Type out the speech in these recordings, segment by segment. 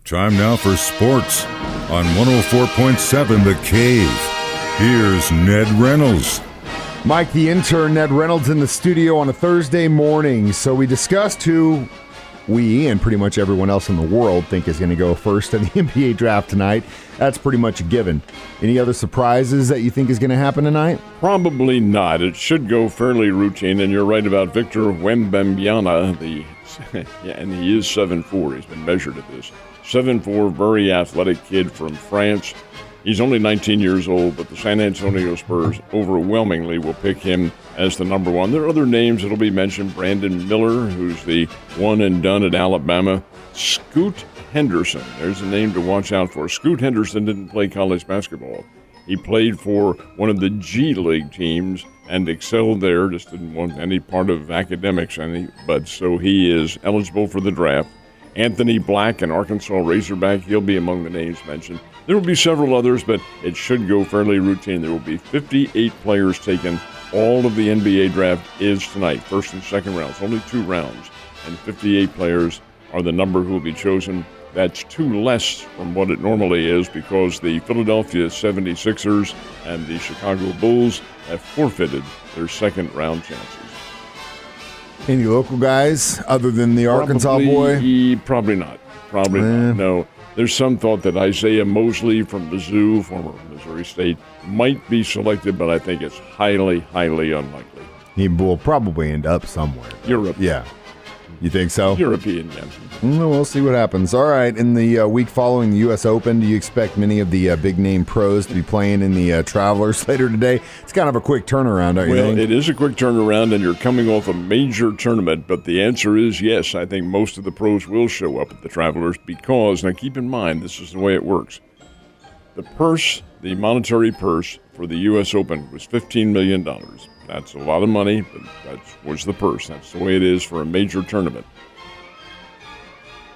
Time now for sports on 104.7 The Cave. Here's Ned Reynolds. Mike, the intern, Ned Reynolds in the studio on a Thursday morning. So we discussed who we and pretty much everyone else in the world think is going to go first in the NBA draft tonight. That's pretty much a given. Any other surprises that you think is going to happen tonight? Probably not. It should go fairly routine, and you're right about Victor Wembanyama, and he is 7'4". He's been measured at this. 7'4", very athletic kid from France. He's only 19 years old, but the San Antonio Spurs overwhelmingly will pick him as the number one. There are other names that will be mentioned. Brandon Miller, who's the one and done at Alabama. Scoot Henderson, there's a name to watch out for. Scoot Henderson didn't play college basketball. He played for one of the G League teams and excelled there, just didn't want any part of academics, but so he is eligible for the draft. Anthony Black, an Arkansas Razorback, he'll be among the names mentioned. There will be several others, but it should go fairly routine. There will be 58 players taken. All of the NBA draft is tonight, first and second rounds, only 2 rounds, and 58 players are the number who will be chosen. That's 2 less from what it normally is because the Philadelphia 76ers and the Chicago Bulls have forfeited their second round chances. Any local guys other than the Arkansas boy? Probably not. Probably not. No. There's some thought that Isaiah Mosley from Mizzou, former Missouri State, might be selected, but I think it's highly, highly unlikely. He will probably end up somewhere. Europe. Yeah. You think so? European, yeah. We'll see what happens. All right, in the week following the U.S. Open, do you expect many of the big-name pros to be playing in the Travelers later today? It's kind of a quick turnaround, don't you think? Well, it is a quick turnaround, and you're coming off a major tournament, but the answer is yes. I think most of the pros will show up at the Travelers because, now keep in mind, this is the way it works. The purse, the monetary purse for the U.S. Open was $15 million. That's a lot of money, but that was the purse. That's the way it is for a major tournament.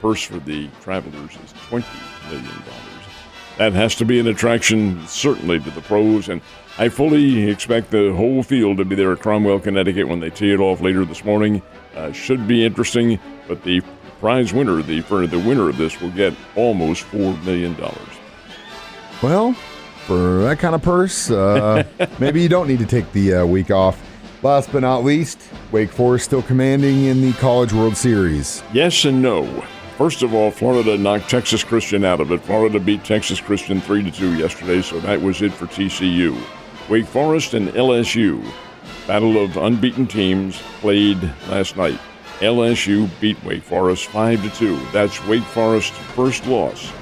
Purse for the Travelers is $20 million. That has to be an attraction, certainly, to the pros, and I fully expect the whole field to be there at Cromwell, Connecticut when they tee it off later this morning. Should be interesting, but the prize winner, the winner of this, will get almost $4 million. Well, for that kind of purse, maybe you don't need to take the week off. Last but not least, Wake Forest still commanding in the College World Series. Yes and no. First of all, Florida knocked Texas Christian out of it. Florida beat Texas Christian 3-2 yesterday, so that was it for TCU. Wake Forest and LSU, battle of unbeaten teams, played last night. LSU beat Wake Forest 5-2. That's Wake Forest's first loss.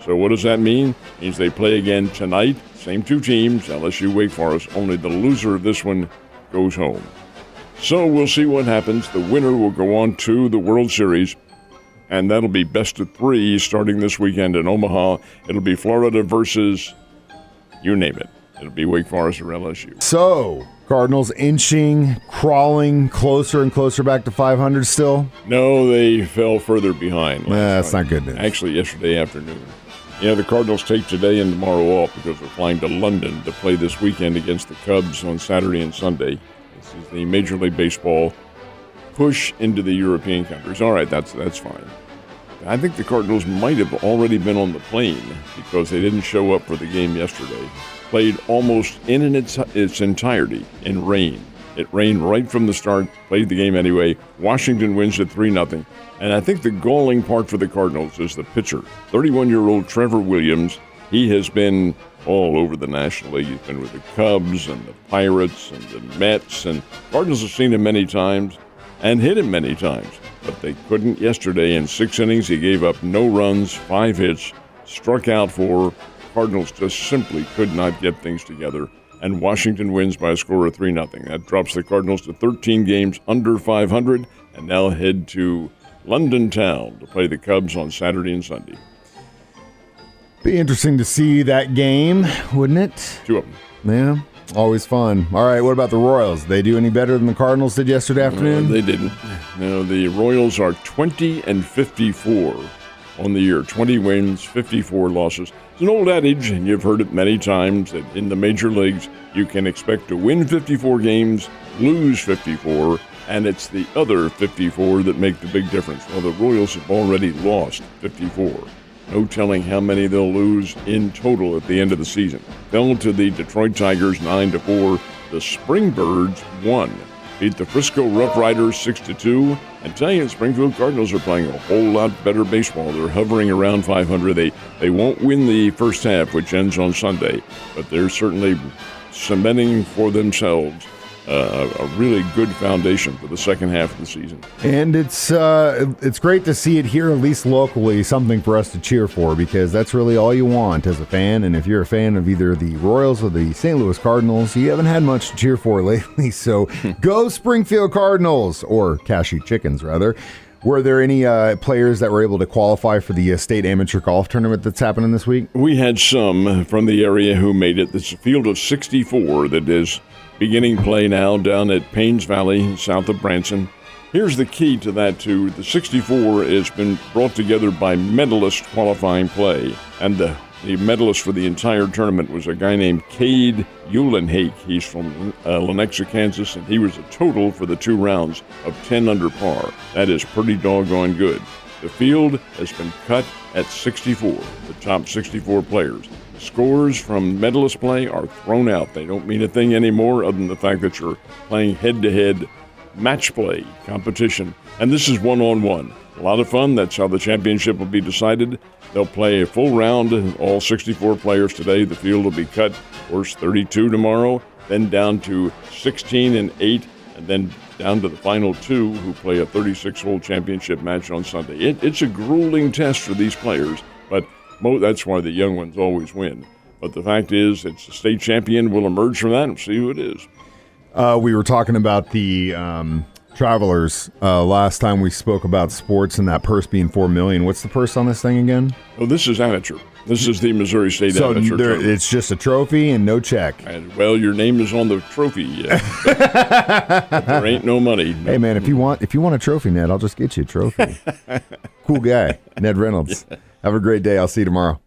So what does that mean? It means they play again tonight. Same 2 teams, LSU, Wake Forest. Only the loser of this one goes home. So we'll see what happens. The winner will go on to the World Series, and that'll be best of 3 starting this weekend in Omaha. It'll be Florida versus, you name it. It'll be Wake Forest or LSU. So, Cardinals inching, crawling closer and closer back to 500 still? No, they fell further behind. That's not good news. Actually, yesterday afternoon. Yeah, the Cardinals take today and tomorrow off because they're flying to London to play this weekend against the Cubs on Saturday and Sunday. This is the Major League Baseball push into the European countries. All right, that's fine. I think the Cardinals might have already been on the plane because they didn't show up for the game yesterday. Played almost in its entirety in rain. It rained right from the start, played the game anyway. Washington wins at 3-0. And I think the galling part for the Cardinals is the pitcher. 31-year-old Trevor Williams, he has been all over the National League. He's been with the Cubs and the Pirates and the Mets. And Cardinals have seen him many times and hit him many times. But they couldn't yesterday. In 6 innings, he gave up no runs, 5 hits, struck out 4. Cardinals just simply could not get things together. And Washington wins by a score of 3-0. That drops the Cardinals to 13 games under 500 and now head to London town to play the Cubs on Saturday and Sunday. Be interesting to see that game, wouldn't it? 2 of them. Yeah, always fun. All right, what about the Royals? They do any better than the Cardinals did yesterday afternoon? They didn't. No, the Royals are 20-54 on the year. 20 wins, 54 losses. It's an old adage, and you've heard it many times, that in the major leagues, you can expect to win 54 games, lose 54, and it's the other 54 that make the big difference. Well, the Royals have already lost 54. No telling how many they'll lose in total at the end of the season. Fell to the Detroit Tigers 9-4. The Springbirds won. Beat the Frisco Rough Riders 6-2. And tell you, the Springfield Cardinals are playing a whole lot better baseball. They're hovering around 500. They won't win the first half, which ends on Sunday, but they're certainly cementing for themselves a really good foundation for the second half of the season. And it's great to see it here, at least locally, something for us to cheer for, because that's really all you want as a fan. And if you're a fan of either the Royals or the St. Louis Cardinals, you haven't had much to cheer for lately. So go Springfield Cardinals, or Cashew Chickens, rather. Were there any players that were able to qualify for the state amateur golf tournament that's happening this week? We had some from the area who made it. It's a field of 64 that is beginning play now down at Paynes Valley, south of Branson. Here's the key to that, too. The 64 has been brought together by medalist qualifying play, and the medalist for the entire tournament was a guy named Cade Eulenhake. He's from Lenexa, Kansas, and he was a total for the 2 rounds of 10 under par. That is pretty doggone good. The field has been cut at 64, the top 64 players. Scores from medalist play are thrown out. They don't mean a thing anymore other than the fact that you're playing head-to-head match play competition. And this is one-on-one. A lot of fun. That's how the championship will be decided. They'll play a full round, all 64 players today. The field will be cut, of course, 32 tomorrow, then down to 16 and 8, and then down to the final 2 who play a 36-hole championship match on Sunday. It's a grueling test for these players, but that's why the young ones always win. But the fact is, it's the state champion will emerge from that and see who it is. We were talking about the Travelers last time we spoke about sports and that purse being $4 million. What's the purse on this thing again? Oh, this is amateur. This is the Missouri State Amateur Tournament. It's just a trophy and no check. And, well, your name is on the trophy, but there ain't no money. Hey, man, if you want a trophy, Ned, I'll just get you a trophy. Cool guy, Ned Reynolds. Have a great day. I'll see you tomorrow.